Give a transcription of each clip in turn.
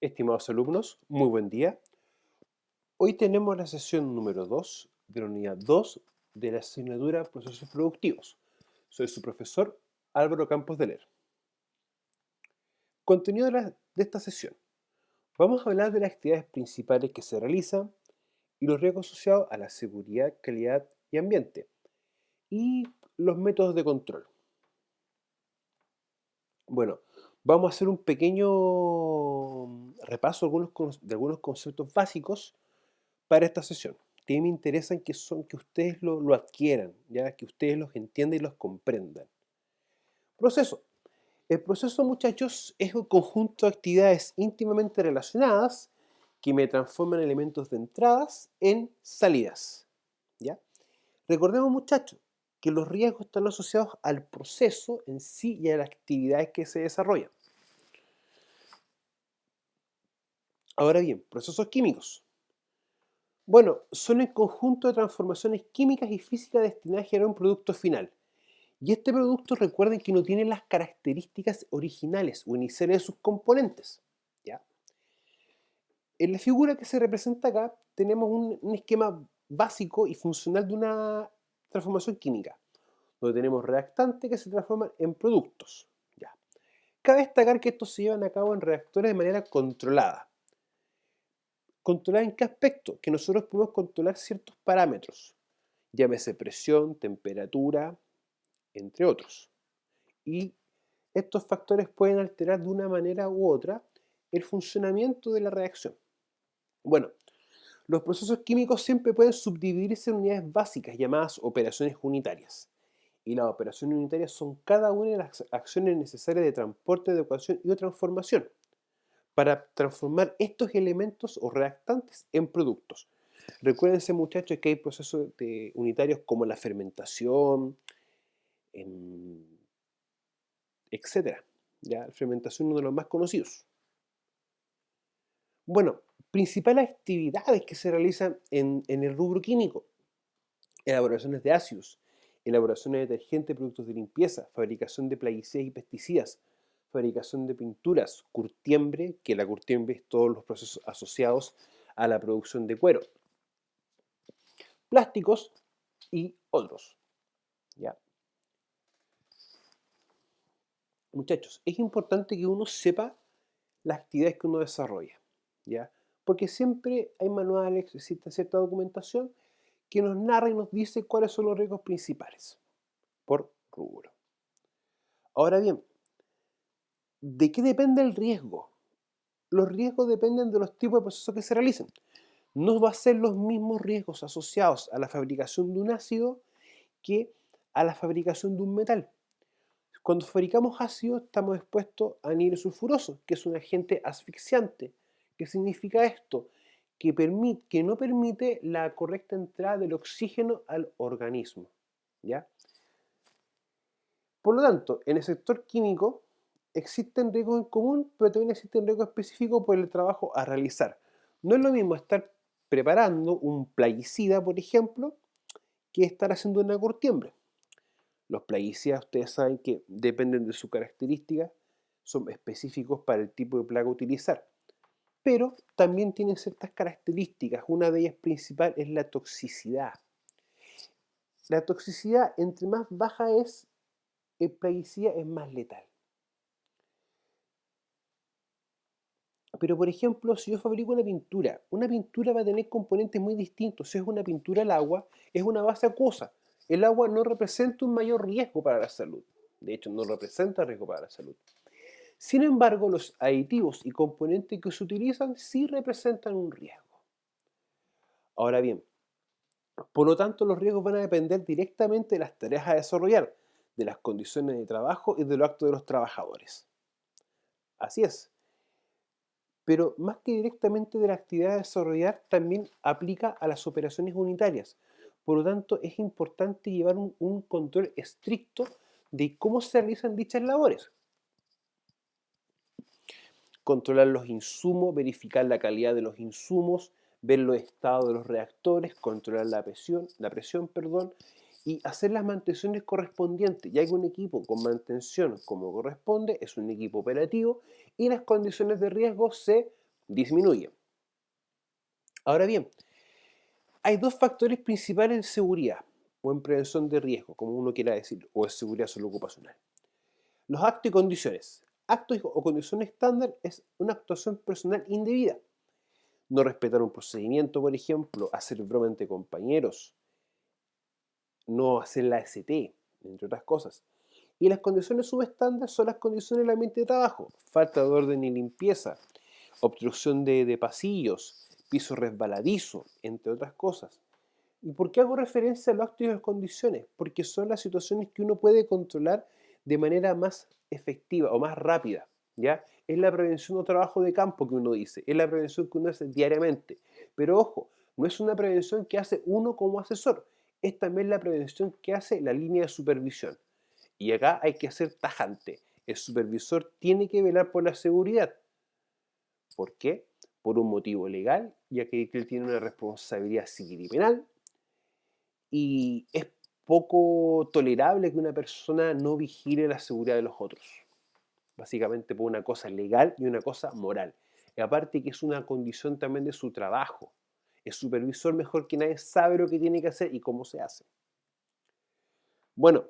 Estimados alumnos, muy buen día. Hoy tenemos la sesión número 2 de la unidad 2 de la asignatura Procesos Productivos. Soy su profesor Álvaro Campos de Ler. Contenido de esta sesión. Vamos a hablar de las actividades principales que se realizan y los riesgos asociados a la seguridad, calidad y ambiente y los métodos de control. Bueno, vamos a hacer un pequeño repaso de algunos conceptos básicos para esta sesión. Que me interesan que ustedes lo adquieran, ¿ya? Que ustedes los entiendan y los comprendan. Proceso. El proceso, muchachos, es un conjunto de actividades íntimamente relacionadas que me transforman elementos de entradas en salidas. ¿Ya? Recordemos, muchachos, que los riesgos están asociados al proceso en sí y a las actividades que se desarrollan. Ahora bien, procesos químicos. Bueno, son el conjunto de transformaciones químicas y físicas destinadas a generar un producto final. Y este producto, recuerden que no tiene las características originales o iniciales de sus componentes. ¿Ya? En la figura que se representa acá tenemos un esquema básico y funcional de una transformación química, donde tenemos reactantes que se transforman en productos. ¿Ya? Cabe destacar que estos se llevan a cabo en reactores de manera controlada. ¿Controlar en qué aspecto? Que nosotros podemos controlar ciertos parámetros, llámese presión, temperatura, entre otros. Y estos factores pueden alterar de una manera u otra el funcionamiento de la reacción. Bueno, los procesos químicos siempre pueden subdividirse en unidades básicas llamadas operaciones unitarias. Y las operaciones unitarias son cada una de las acciones necesarias de transporte, de ecuación y de transformación para transformar estos elementos o reactantes en productos. Recuérdense, muchachos, que hay procesos unitarios como la fermentación, etcétera. ¿Ya? La fermentación es uno de los más conocidos. Bueno, principales actividades que se realizan en el rubro químico: elaboraciones de ácidos, elaboraciones de detergentes, productos de limpieza, fabricación de plaguicidas y pesticidas, fabricación de pinturas, curtiembre, que la curtiembre es todos los procesos asociados a la producción de cuero, plásticos y otros. ¿Ya? Muchachos, es importante que uno sepa las actividades que uno desarrolla, ¿ya? Porque siempre hay manuales, existe cierta documentación que nos narra y nos dice cuáles son los riesgos principales por rubro. Ahora bien, ¿de qué depende el riesgo? Los riesgos dependen de los tipos de procesos que se realicen. No va a ser los mismos riesgos asociados a la fabricación de un ácido que a la fabricación de un metal. Cuando fabricamos ácido estamos expuestos a anhídrido sulfuroso, que es un agente asfixiante. ¿Qué significa esto? Que no permite la correcta entrada del oxígeno al organismo. ¿Ya? Por lo tanto, en el sector químico existen riesgos en común, pero también existen riesgos específicos por el trabajo a realizar. No es lo mismo estar preparando un plaguicida, por ejemplo, que estar haciendo una curtiembre. Los plaguicidas, ustedes saben que dependen de su característica, son específicos para el tipo de plaga a utilizar, pero también tienen ciertas características. Una de ellas principal es la toxicidad. La toxicidad, entre más baja es el plaguicida, es más letal. Pero, por ejemplo, si yo fabrico una pintura va a tener componentes muy distintos. Si es una pintura al agua, es una base acuosa. El agua no representa un mayor riesgo para la salud. De hecho, no representa riesgo para la salud. Sin embargo, los aditivos y componentes que se utilizan sí representan un riesgo. Ahora bien, por lo tanto, los riesgos van a depender directamente de las tareas a desarrollar, de las condiciones de trabajo y de los actos de los trabajadores. Así es. Pero más que directamente de la actividad a desarrollar, también aplica a las operaciones unitarias. Por lo tanto, es importante llevar un control estricto de cómo se realizan dichas labores. Controlar los insumos, verificar la calidad de los insumos, ver los estados de los reactores, controlar la presión, y hacer las mantenciones correspondientes. Ya que un equipo con mantención como corresponde es un equipo operativo y las condiciones de riesgo se disminuye. Ahora bien, hay dos factores principales en seguridad o en prevención de riesgo, como uno quiera decir, o en seguridad solo ocupacional. Los actos y condiciones. Actos o condiciones estándar es una actuación personal indebida. No respetar un procedimiento, por ejemplo, hacer broma entre compañeros, no hacer la ST, entre otras cosas. Y las condiciones subestándar son las condiciones del ambiente de trabajo: falta de orden y limpieza, obstrucción de pasillos, piso resbaladizo, entre otras cosas. ¿Y por qué hago referencia a los actos y las condiciones? Porque son las situaciones que uno puede controlar de manera más efectiva o más rápida, ¿ya? Es la prevención o trabajo de campo que uno dice, es la prevención que uno hace diariamente. Pero ojo, no es una prevención que hace uno como asesor, es también la prevención que hace la línea de supervisión. Y acá hay que ser tajante. El supervisor tiene que velar por la seguridad. ¿Por qué? Por un motivo legal, ya que él tiene una responsabilidad civil y penal, y es poco tolerable que una persona no vigile la seguridad de los otros. Básicamente por una cosa legal y una cosa moral. Y aparte que es una condición también de su trabajo. El supervisor mejor que nadie sabe lo que tiene que hacer y cómo se hace. Bueno,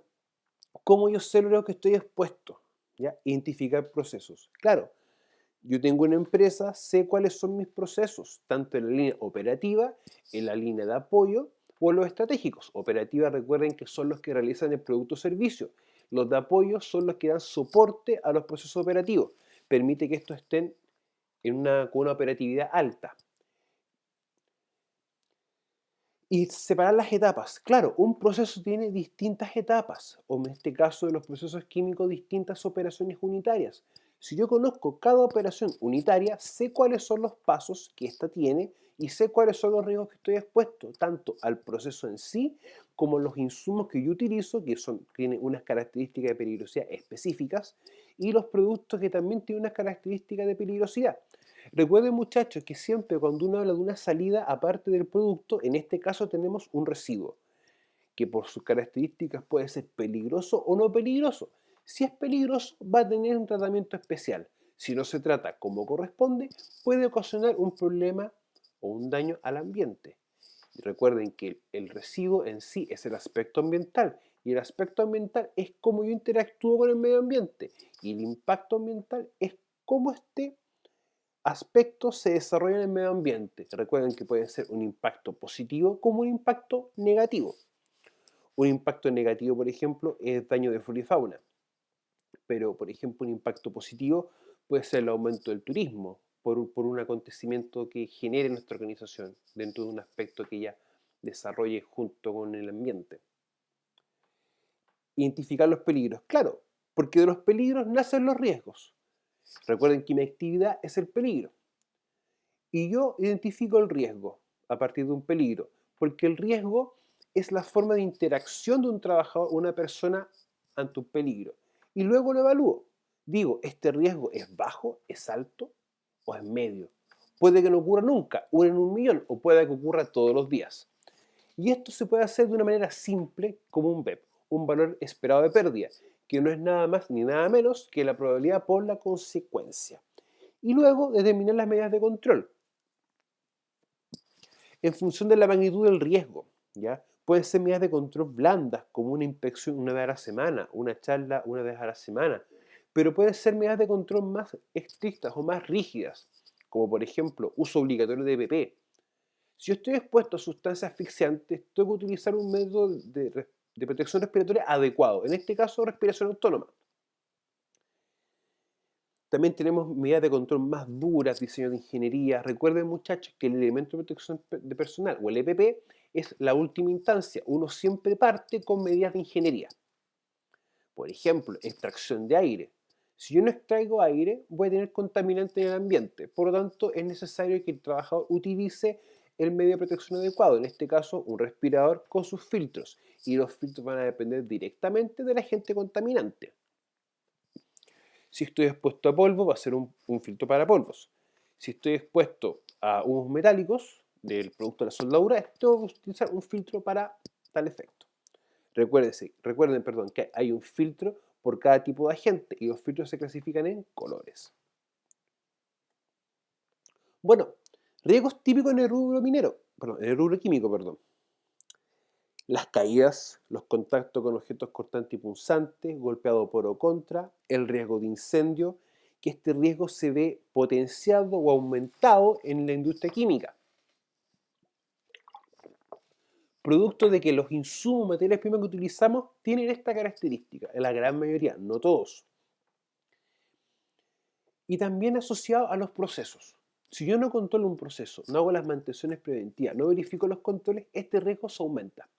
¿cómo yo sé lo que estoy expuesto? ¿Ya? Identificar procesos. Claro, yo tengo una empresa, sé cuáles son mis procesos, tanto en la línea operativa, en la línea de apoyo o en los estratégicos. Operativa, recuerden que son los que realizan el producto o servicio. Los de apoyo son los que dan soporte a los procesos operativos. Permite que estos estén con una operatividad alta. Y separar las etapas. Claro, un proceso tiene distintas etapas, o en este caso de los procesos químicos, distintas operaciones unitarias. Si yo conozco cada operación unitaria, sé cuáles son los pasos que ésta tiene y sé cuáles son los riesgos que estoy expuesto, tanto al proceso en sí como los insumos que yo utilizo, que tienen unas características de peligrosidad específicas, y los productos que también tienen unas características de peligrosidad. Recuerden, muchachos, que siempre cuando uno habla de una salida aparte del producto, en este caso tenemos un residuo, que por sus características puede ser peligroso o no peligroso. Si es peligroso, va a tener un tratamiento especial. Si no se trata como corresponde, puede ocasionar un problema o un daño al ambiente. Y recuerden que el residuo en sí es el aspecto ambiental, y el aspecto ambiental es cómo yo interactúo con el medio ambiente, y el impacto ambiental es cómo este aspectos se desarrollan en el medio ambiente. Recuerden que puede ser un impacto positivo como un impacto negativo. Un impacto negativo, por ejemplo, es daño de flora y fauna. Pero, por ejemplo, un impacto positivo puede ser el aumento del turismo por un acontecimiento que genere nuestra organización dentro de un aspecto que ella desarrolle junto con el ambiente. Identificar los peligros. Claro, porque de los peligros nacen los riesgos. Recuerden que mi actividad es el peligro. Y yo identifico el riesgo a partir de un peligro, porque el riesgo es la forma de interacción de un trabajador, una persona ante un peligro. Y luego lo evalúo. Digo, ¿este riesgo es bajo, es alto o es medio? Puede que no ocurra nunca, uno en un millón, o puede que ocurra todos los días. Y esto se puede hacer de una manera simple como un BEP, un valor esperado de pérdida, que no es nada más ni nada menos que la probabilidad por la consecuencia. Y luego determinar las medidas de control en función de la magnitud del riesgo, ¿ya? Pueden ser medidas de control blandas, como una inspección una vez a la semana, una charla una vez a la semana, pero pueden ser medidas de control más estrictas o más rígidas, como por ejemplo uso obligatorio de EPP. Si yo estoy expuesto a sustancias asfixiantes, tengo que utilizar un método de protección respiratoria adecuado, en este caso respiración autónoma. También tenemos medidas de control más duras, diseño de ingeniería. Recuerden, muchachos, que el elemento de protección de personal o el EPP es la última instancia. Uno siempre parte con medidas de ingeniería. Por ejemplo, extracción de aire. Si yo no extraigo aire, voy a tener contaminante en el ambiente. Por lo tanto, es necesario que el trabajador utilice el medio de protección adecuado, en este caso un respirador con sus filtros. Y los filtros van a depender directamente del agente contaminante. Si estoy expuesto a polvo, va a ser un filtro para polvos. Si estoy expuesto a humos metálicos del producto de la soldadura, tengo que utilizar un filtro para tal efecto. Recuerden, que hay un filtro por cada tipo de agente y los filtros se clasifican en colores. Bueno, riesgos típicos en el rubro minero, perdón, en el rubro químico, perdón. Las caídas, los contactos con objetos cortantes y punzantes, golpeado por o contra, el riesgo de incendio, que este riesgo se ve potenciado o aumentado en la industria química, producto de que los insumos, materias primas que utilizamos tienen esta característica, en la gran mayoría, no todos. Y también asociado a los procesos. Si yo no controlo un proceso, no hago las mantenciones preventivas, no verifico los controles, este riesgo se aumenta.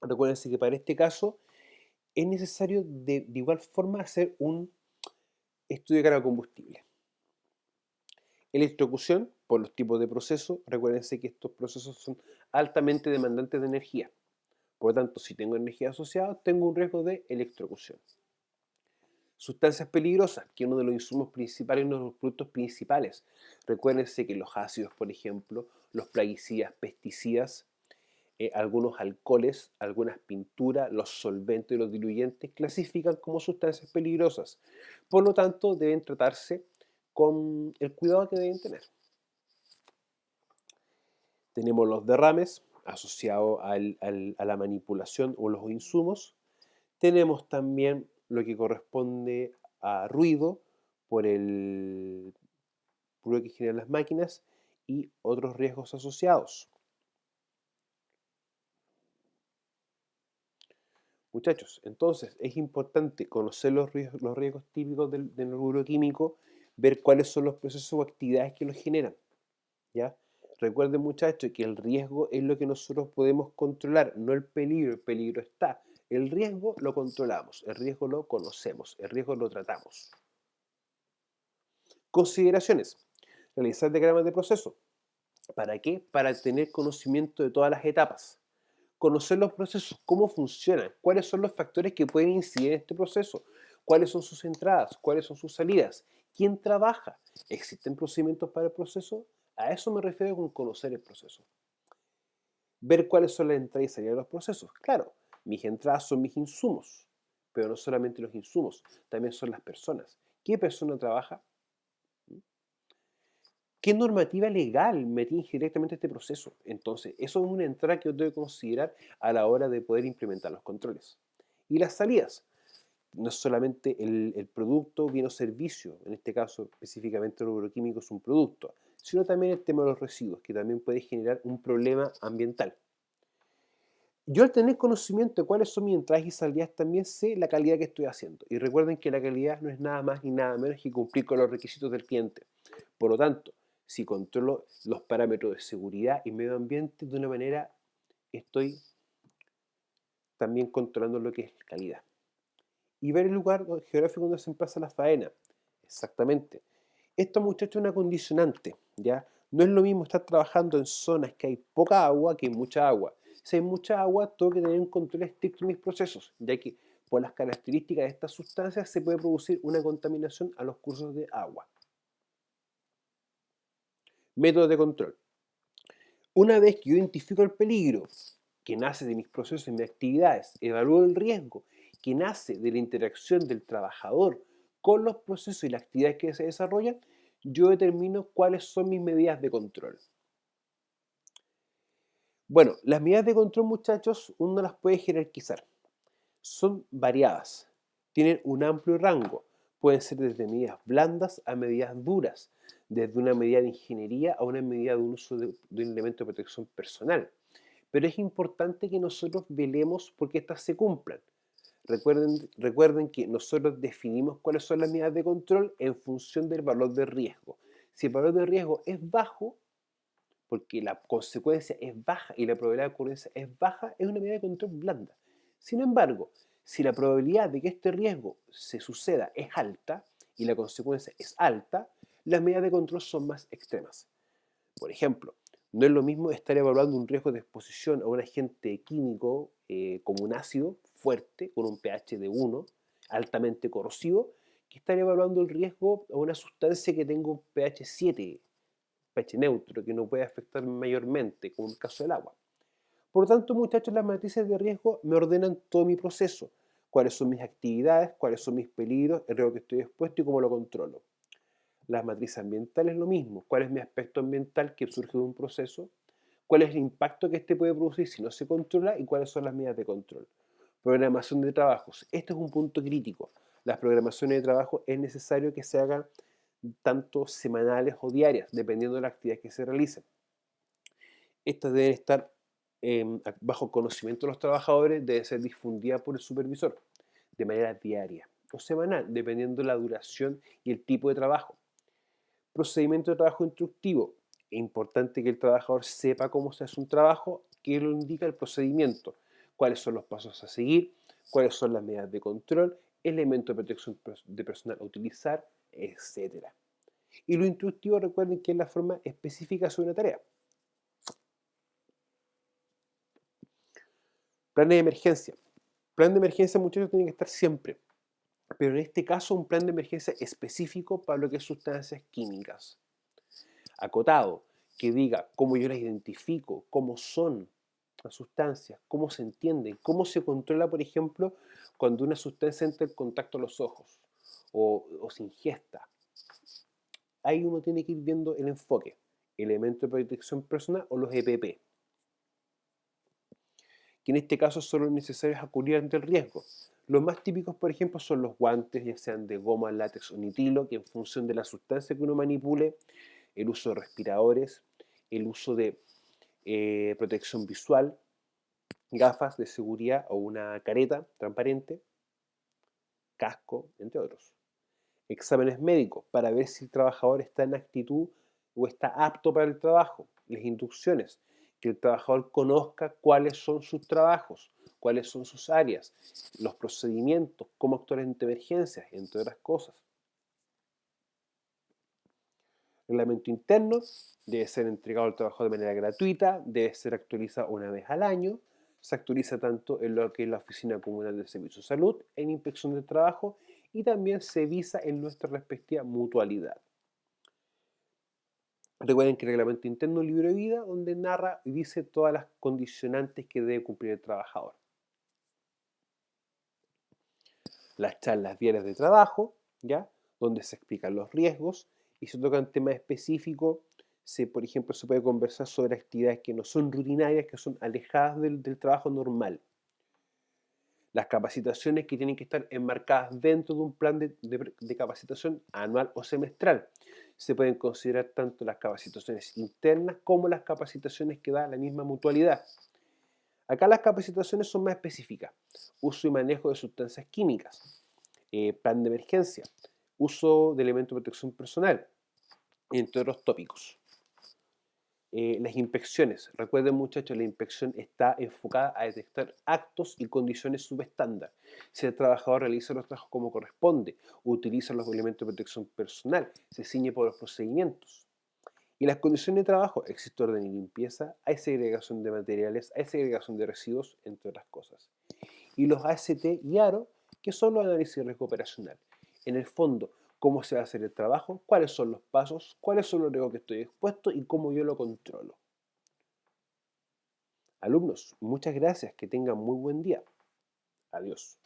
Recuérdense que para este caso es necesario de igual forma hacer un estudio de carga de combustible. Electrocución, por los tipos de procesos, recuérdense que estos procesos son altamente demandantes de energía. Por lo tanto, si tengo energía asociada, tengo un riesgo de electrocución. Sustancias peligrosas, que es uno de los insumos principales, uno de los productos principales. Recuérdense que los ácidos, por ejemplo, los plaguicidas, pesticidas, algunos alcoholes, algunas pinturas, los solventes y los diluyentes clasifican como sustancias peligrosas. Por lo tanto, deben tratarse con el cuidado que deben tener. Tenemos los derrames asociados a la manipulación o los insumos. Tenemos también lo que corresponde a ruido por el ruido que generan las máquinas y otros riesgos asociados. Muchachos, entonces es importante conocer los riesgos típicos del rubro químico, ver cuáles son los procesos o actividades que los generan, ¿ya? Recuerden, muchachos, que el riesgo es lo que nosotros podemos controlar, no el peligro está. El riesgo lo controlamos, el riesgo lo conocemos, el riesgo lo tratamos. Consideraciones. Realizar diagramas de proceso. ¿Para qué? Para tener conocimiento de todas las etapas. Conocer los procesos, cómo funcionan, cuáles son los factores que pueden incidir en este proceso, cuáles son sus entradas, cuáles son sus salidas, quién trabaja, existen procedimientos para el proceso, a eso me refiero con conocer el proceso. Ver cuáles son las entradas y salidas de los procesos. Claro, mis entradas son mis insumos, pero no solamente los insumos, también son las personas. ¿Qué persona trabaja? ¿Qué normativa legal me tiene directamente este proceso? Entonces, eso es una entrada que yo tengo que considerar a la hora de poder implementar los controles. Y las salidas. No es solamente el producto, bien o servicio, en este caso específicamente el rubro químico es un producto, sino también el tema de los residuos, que también puede generar un problema ambiental. Yo al tener conocimiento de cuáles son mis entradas y salidas, también sé la calidad que estoy haciendo. Y recuerden que la calidad no es nada más ni nada menos que cumplir con los requisitos del cliente. Por lo tanto, si controlo los parámetros de seguridad y medio ambiente de una manera, estoy también controlando lo que es calidad. Y ver el lugar geográfico donde se emplaza la faena. Exactamente. Esto, muchachos, es una condicionante, ¿ya? No es lo mismo estar trabajando en zonas que hay poca agua que hay mucha agua. Si hay mucha agua, tengo que tener un control estricto en mis procesos, ya que por las características de estas sustancias se puede producir una contaminación a los cursos de agua. Métodos de control. Una vez que yo identifico el peligro que nace de mis procesos y mis actividades, evalúo el riesgo que nace de la interacción del trabajador con los procesos y las actividades que se desarrollan, yo determino cuáles son mis medidas de control. Bueno, las medidas de control, muchachos, uno las puede jerarquizar. Son variadas, tienen un amplio rango. Pueden ser desde medidas blandas a medidas duras, desde una medida de ingeniería a una medida de un uso de un elemento de protección personal. Pero es importante que nosotros velemos porque éstas se cumplan. Recuerden que nosotros definimos cuáles son las medidas de control en función del valor de riesgo. Si el valor de riesgo es bajo, porque la consecuencia es baja y la probabilidad de ocurrencia es baja, es una medida de control blanda. Sin embargo, si la probabilidad de que este riesgo se suceda es alta y la consecuencia es alta, las medidas de control son más extremas. Por ejemplo, no es lo mismo estar evaluando un riesgo de exposición a un agente químico como un ácido fuerte, con un pH de 1, altamente corrosivo, que estar evaluando el riesgo a una sustancia que tenga un pH 7, pH neutro, que no puede afectar mayormente, como en el caso del agua. Por lo tanto, muchachos, las matrices de riesgo me ordenan todo mi proceso, cuáles son mis actividades, cuáles son mis peligros, el riesgo que estoy expuesto y cómo lo controlo. La matriz ambiental es lo mismo. ¿Cuál es mi aspecto ambiental que surge de un proceso? ¿Cuál es el impacto que este puede producir si no se controla? ¿Y cuáles son las medidas de control? Programación de trabajos. Este es un punto crítico. Las programaciones de trabajo es necesario que se hagan tanto semanales o diarias, dependiendo de las actividades que se realicen. Estas deben estar bajo conocimiento de los trabajadores, debe ser difundida por el supervisor de manera diaria o semanal, dependiendo de la duración y el tipo de trabajo. Procedimiento de trabajo instructivo. Es importante que el trabajador sepa cómo se hace un trabajo, qué lo indica el procedimiento, cuáles son los pasos a seguir, cuáles son las medidas de control, elementos de protección de personal a utilizar, etc. Y lo instructivo, recuerden que es la forma específica sobre una tarea. Planes de emergencia. Plan de emergencia, muchachos, tiene que estar siempre. Pero en este caso, un plan de emergencia específico para lo que es sustancias químicas. Acotado, que diga cómo yo las identifico, cómo son las sustancias, cómo se entienden, cómo se controla, por ejemplo, cuando una sustancia entra en contacto a los ojos o se ingesta. Ahí uno tiene que ir viendo el enfoque, elementos de protección personal o los EPP, que en este caso son los necesarios a cubrir ante el riesgo. Los más típicos, por ejemplo, son los guantes, ya sean de goma, látex o nitilo, que en función de la sustancia que uno manipule, el uso de respiradores, el uso de protección visual, gafas de seguridad o una careta transparente, casco, entre otros. Exámenes médicos para ver si el trabajador está en actitud o está apto para el trabajo. Las inducciones, que el trabajador conozca cuáles son sus trabajos, cuáles son sus áreas, los procedimientos, cómo actuar ante emergencias, entre otras cosas. Reglamento interno debe ser entregado al trabajador de manera gratuita, debe ser actualizado una vez al año, se actualiza tanto en lo que es la Oficina Comunal de Servicio de Salud, en Inspección del Trabajo y también se visa en nuestra respectiva mutualidad. Recuerden que el reglamento interno es un libro de vida donde narra y dice todas las condicionantes que debe cumplir el trabajador. Las charlas diarias de trabajo, ¿ya? Donde se explican los riesgos y se tocan temas específicos. Por ejemplo, se puede conversar sobre actividades que no son rutinarias, que son alejadas del trabajo normal. Las capacitaciones que tienen que estar enmarcadas dentro de un plan de capacitación anual o semestral. Se pueden considerar tanto las capacitaciones internas como las capacitaciones que da la misma mutualidad. Acá las capacitaciones son más específicas. Uso y manejo de sustancias químicas, plan de emergencia, uso de elementos de protección personal, entre otros tópicos. Las inspecciones. Recuerden, muchachos, la inspección está enfocada a detectar actos y condiciones subestándar. Si el trabajador realiza los trabajos como corresponde, utiliza los elementos de protección personal, se ciñe por los procedimientos. Y las condiciones de trabajo, existe orden y limpieza, hay segregación de materiales, hay segregación de residuos, entre otras cosas. Y los AST y ARO, que son los análisis de riesgo operacional. En el fondo, cómo se va a hacer el trabajo, cuáles son los pasos, cuáles son los riesgos que estoy expuesto y cómo yo lo controlo. Alumnos, muchas gracias, que tengan muy buen día. Adiós.